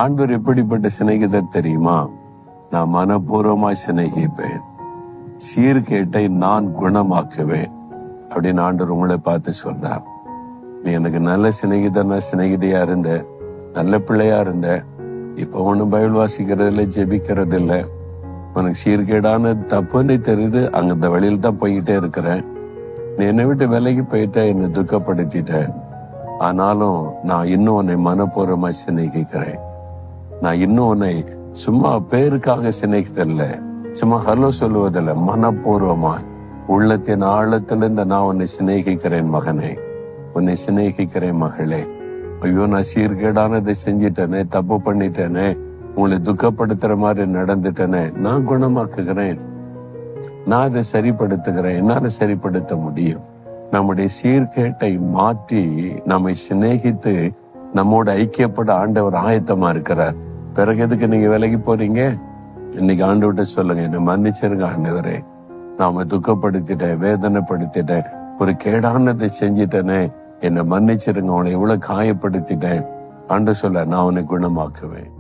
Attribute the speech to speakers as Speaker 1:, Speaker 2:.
Speaker 1: ஆண்டவர் எப்படிப்பட்ட சிநேகிதர் தெரியுமா? நான் மனப்பூர்வமாய் சிநேகிப்பேன், சீர்கேட்டை நான் குணமாக்குவேன் அப்படின்னு ஆண்டவர் உங்களை பார்த்து சொன்னார். நீ எனக்கு நல்ல சிநேகிதியா இருந்த, நல்ல பிள்ளையா இருந்த, இப்ப ஒண்ணும் பைபிள் வாசிக்கிறது இல்லை, ஜெபிக்கிறது இல்லை, உனக்கு சீர்கேடான தப்புன்னு தெரியுது, அங்க இந்த வழியில தான் போய்கிட்டே இருக்கிறேன், நீ என்னை விட்டு விலகி போயிட்ட, என்னை துக்கப்படுத்திட்ட, ஆனாலும் நான் இன்னும் உன்னை மனப்பூர்வமா சிநேகிக்கிறேன். நான் இன்னும் உன்னை சும்மா பேருக்காக சிநேகித்தல்ல, சும்மா ஹலோ சொல்லுவதில்ல, மனப்பூர்வமா உள்ளத்தின் ஆழத்திலிருந்து நான் உன்னை சிநேகிக்கிறேன் மகனே, உன்னை சிநேகிக்கிறேன் மகளே. ஐயோ, நான் சீர்கேடானதை செஞ்சிட்டேனே, தப்பு பண்ணிட்டேனே, உங்களை துக்கப்படுத்துற மாதிரி நடந்துட்டேனே, நான் குணமாக்குகிறேன், நான் அதை சரிப்படுத்துகிறேன், என்னால சரிப்படுத்த முடியும். நம்முடைய சீர்கேட்டை மாற்றி நம்மை சிநேகித்து நம்மோட ஐக்கியப்பட ஆண்டவர் ஆயத்தமா இருக்கிறார். பிறகு எதுக்கு நீங்க விலகி போறீங்க? இன்னைக்கு ஆண்டவர்கிட்ட சொல்லுங்க, என்னை மன்னிச்சிருங்க ஆண்டவரே, நாம துக்கப்படுத்திட்டேன், வேதனைப்படுத்திட்டேன், ஒரு கேடானதை செஞ்சிட்டேனே, என்னை மன்னிச்சிருங்க, உன்னை எவ்வளவு காயப்படுத்திட்டேன். ஆண்டவர் சொல்ல, நான் உன்னை குணமாக்குவேன்.